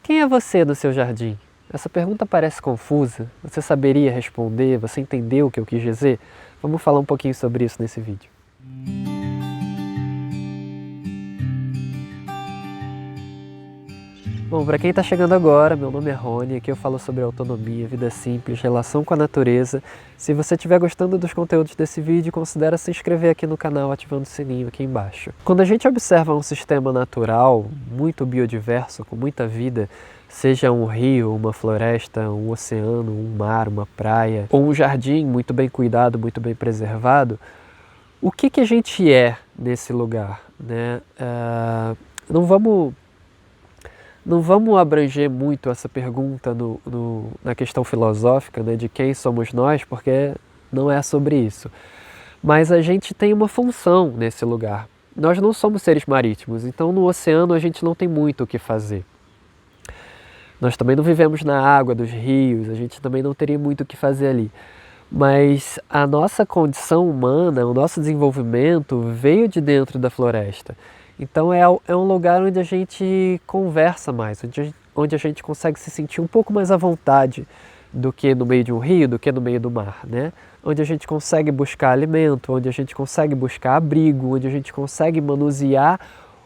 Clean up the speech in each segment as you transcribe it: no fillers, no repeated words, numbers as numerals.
Quem é você no seu jardim? Essa pergunta parece confusa. Você saberia responder? Você entendeu o que eu quis dizer? Vamos falar um pouquinho sobre isso nesse vídeo. Bom, para quem está chegando agora, meu nome é Rony, aqui eu falo sobre autonomia, vida simples, relação com a natureza. Se você estiver gostando dos conteúdos desse vídeo, considere se inscrever aqui no canal ativando o sininho aqui embaixo. Quando a gente observa um sistema natural muito biodiverso, com muita vida, seja um rio, uma floresta, um oceano, um mar, uma praia, ou um jardim muito bem cuidado, muito bem preservado, o que a gente é nesse lugar, né? Não vamos abranger muito essa pergunta na questão filosófica, né, de quem somos nós, porque não é sobre isso. Mas a gente tem uma função nesse lugar. Nós não somos seres marítimos, então no oceano a gente não tem muito o que fazer. Nós também não vivemos na água dos rios, a gente também não teria muito o que fazer ali. Mas a nossa condição humana, o nosso desenvolvimento veio de dentro da floresta. Então é um lugar onde a gente conversa mais, onde a gente consegue se sentir um pouco mais à vontade do que no meio de um rio, do que no meio do mar, né? Onde a gente consegue buscar alimento, onde a gente consegue buscar abrigo, onde a gente consegue manusear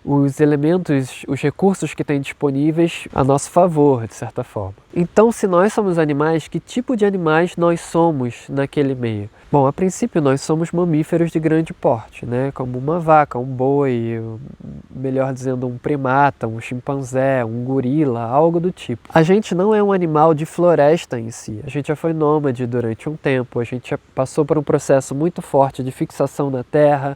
os elementos, os recursos que tem disponíveis a nosso favor, de certa forma. Então, se nós somos animais, que tipo de animais nós somos naquele meio? Bom, a princípio nós somos mamíferos de grande porte, né? Como uma vaca, um boi, melhor dizendo um primata, um chimpanzé, um gorila, algo do tipo. A gente não é um animal de floresta em si, a gente já foi nômade durante um tempo, a gente já passou por um processo muito forte de fixação na terra.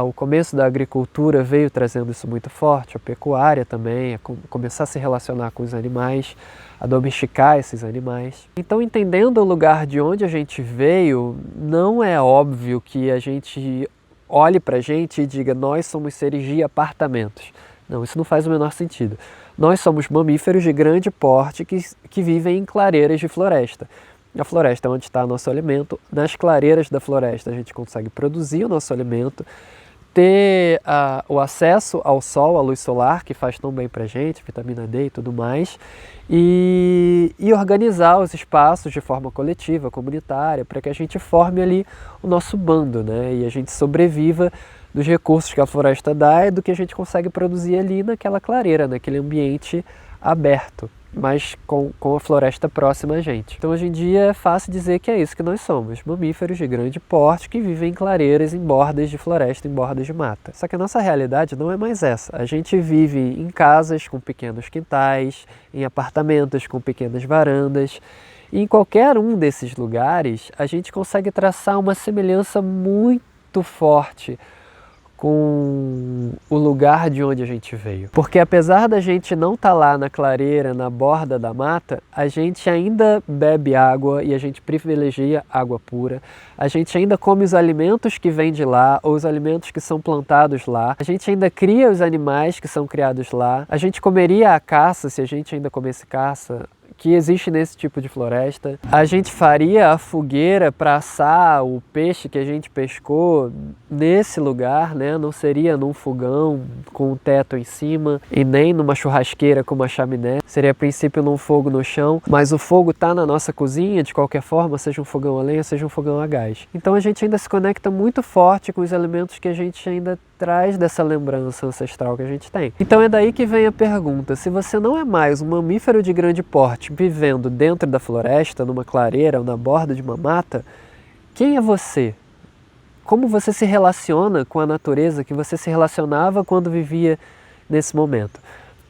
O começo da agricultura veio trazendo isso muito forte, a pecuária também, a começar a se relacionar com os animais, a domesticar esses animais. Então, entendendo o lugar de onde a gente veio, não é óbvio que a gente olhe para a gente e diga nós somos seres de apartamentos. Não, isso não faz o menor sentido. Nós somos mamíferos de grande porte que vivem em clareiras de floresta. A floresta é onde está nosso alimento, nas clareiras da floresta a gente consegue produzir o nosso alimento, ter o acesso ao sol, à luz solar, que faz tão bem para a gente, vitamina D e tudo mais, e organizar os espaços de forma coletiva, comunitária, para que a gente forme ali o nosso bando, né? E a gente sobreviva dos recursos que a floresta dá e do que a gente consegue produzir ali naquela clareira, naquele ambiente aberto, mas com a floresta próxima a gente. Então hoje em dia é fácil dizer que é isso que nós somos, mamíferos de grande porte que vivem em clareiras, em bordas de floresta, em bordas de mata. Só que a nossa realidade não é mais essa. A gente vive em casas com pequenos quintais, em apartamentos com pequenas varandas, e em qualquer um desses lugares a gente consegue traçar uma semelhança muito forte com o lugar de onde a gente veio. Porque apesar da gente não estar lá na clareira, na borda da mata, a gente ainda bebe água e a gente privilegia água pura. A gente ainda come os alimentos que vêm de lá ou os alimentos que são plantados lá. A gente ainda cria os animais que são criados lá. A gente comeria a caça, se a gente ainda comesse caça, que existe nesse tipo de floresta. A gente faria a fogueira para assar o peixe que a gente pescou nesse lugar, né? Não seria num fogão com um teto em cima e nem numa churrasqueira com uma chaminé. Seria a princípio num fogo no chão, mas o fogo está na nossa cozinha de qualquer forma, seja um fogão a lenha, seja um fogão a gás. Então a gente ainda se conecta muito forte com os elementos que a gente ainda traz dessa lembrança ancestral que a gente tem. Então é daí que vem a pergunta: se você não é mais um mamífero de grande porte vivendo dentro da floresta, numa clareira ou na borda de uma mata, quem é você? Como você se relaciona com a natureza que você se relacionava quando vivia nesse momento?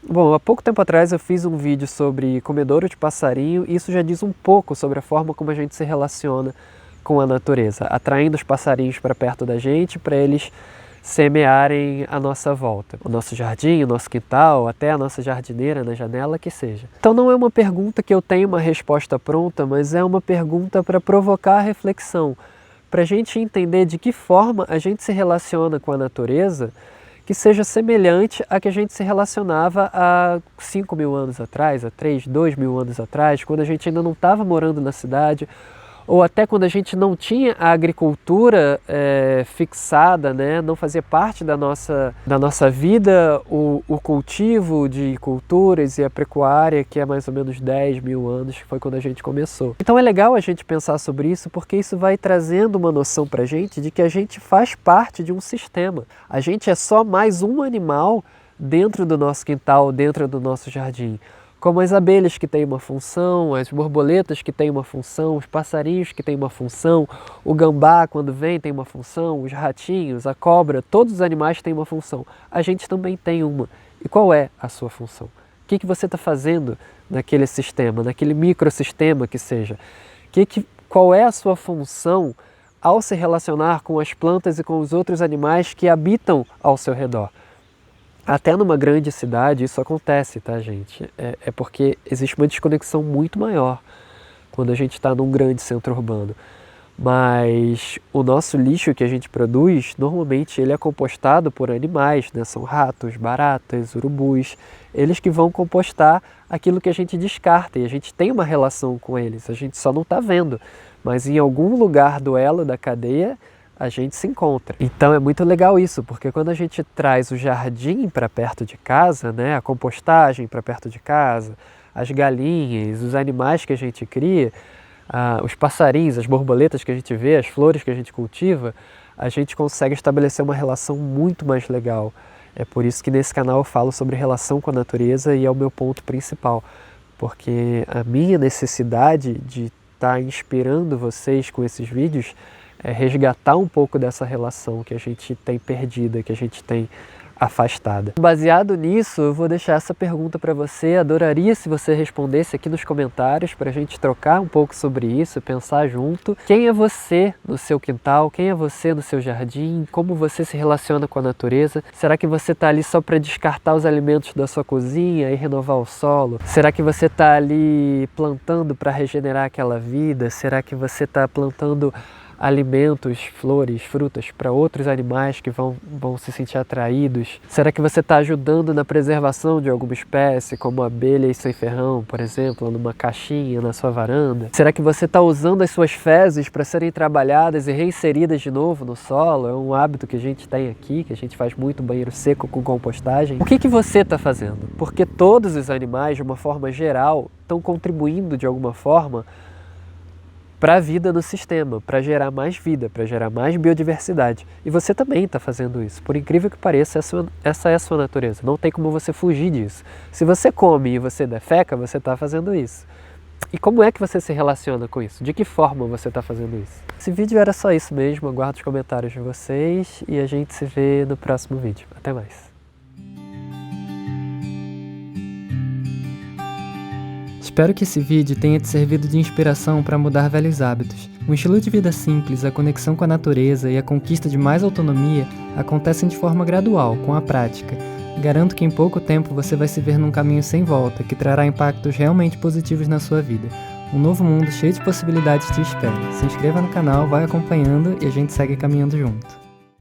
Bom, há pouco tempo atrás eu fiz um vídeo sobre comedouro de passarinho e isso já diz um pouco sobre a forma como a gente se relaciona com a natureza, atraindo os passarinhos para perto da gente, para eles semearem a nossa volta, o nosso jardim, o nosso quintal, até a nossa jardineira na janela, que seja. Então não é uma pergunta que eu tenho uma resposta pronta, mas é uma pergunta para provocar a reflexão, para a gente entender de que forma a gente se relaciona com a natureza que seja semelhante a que a gente se relacionava há 5.000 anos atrás, há 2.000 anos atrás, quando a gente ainda não estava morando na cidade, ou até quando a gente não tinha a agricultura fixada, né? Não fazia parte da nossa vida o cultivo de culturas e a pecuária, que é mais ou menos 10 mil anos, que foi quando a gente começou. Então é legal a gente pensar sobre isso, porque isso vai trazendo uma noção pra gente de que a gente faz parte de um sistema. A gente é só mais um animal dentro do nosso quintal, dentro do nosso jardim. Como as abelhas que têm uma função, as borboletas que têm uma função, os passarinhos que têm uma função, o gambá quando vem tem uma função, os ratinhos, a cobra, todos os animais têm uma função. A gente também tem uma. E qual é a sua função? O que você está fazendo naquele sistema, naquele microsistema que seja? Qual é a sua função ao se relacionar com as plantas e com os outros animais que habitam ao seu redor? Até numa grande cidade isso acontece, tá, gente? É porque existe uma desconexão muito maior quando a gente está num grande centro urbano. Mas o nosso lixo que a gente produz, normalmente ele é compostado por animais, né? São ratos, baratas, urubus, eles que vão compostar aquilo que a gente descarta e a gente tem uma relação com eles, a gente só não está vendo, mas em algum lugar do elo da cadeia a gente se encontra. Então é muito legal isso, porque quando a gente traz o jardim para perto de casa, né, a compostagem para perto de casa, as galinhas, os animais que a gente cria, os passarinhos, as borboletas que a gente vê, as flores que a gente cultiva, a gente consegue estabelecer uma relação muito mais legal. É por isso que nesse canal eu falo sobre relação com a natureza e é o meu ponto principal, porque a minha necessidade de estar inspirando vocês com esses vídeos é resgatar um pouco dessa relação que a gente tem perdida, que a gente tem afastada. Baseado nisso, eu vou deixar essa pergunta para você. Adoraria se você respondesse aqui nos comentários para a gente trocar um pouco sobre isso, pensar junto. Quem é você no seu quintal? Quem é você no seu jardim? Como você se relaciona com a natureza? Será que você está ali só para descartar os alimentos da sua cozinha e renovar o solo? Será que você está ali plantando para regenerar aquela vida? Será que você está plantando alimentos, flores, frutas para outros animais que vão se sentir atraídos? Será que você está ajudando na preservação de alguma espécie, como abelha e sem-ferrão, por exemplo, numa caixinha na sua varanda? Será que você está usando as suas fezes para serem trabalhadas e reinseridas de novo no solo? É um hábito que a gente tem aqui, que a gente faz muito banheiro seco com compostagem. O que você está fazendo? Porque todos os animais, de uma forma geral, estão contribuindo de alguma forma para a vida no sistema, para gerar mais vida, para gerar mais biodiversidade. E você também está fazendo isso. Por incrível que pareça, essa é a sua natureza. Não tem como você fugir disso. Se você come e você defeca, você está fazendo isso. E como é que você se relaciona com isso? De que forma você está fazendo isso? Esse vídeo era só isso mesmo. Aguardo os comentários de vocês e a gente se vê no próximo vídeo. Até mais. Espero que esse vídeo tenha te servido de inspiração para mudar velhos hábitos. Um estilo de vida simples, a conexão com a natureza e a conquista de mais autonomia acontecem de forma gradual, com a prática. Garanto que em pouco tempo você vai se ver num caminho sem volta, que trará impactos realmente positivos na sua vida. Um novo mundo cheio de possibilidades te espera. Se inscreva no canal, vai acompanhando e a gente segue caminhando junto.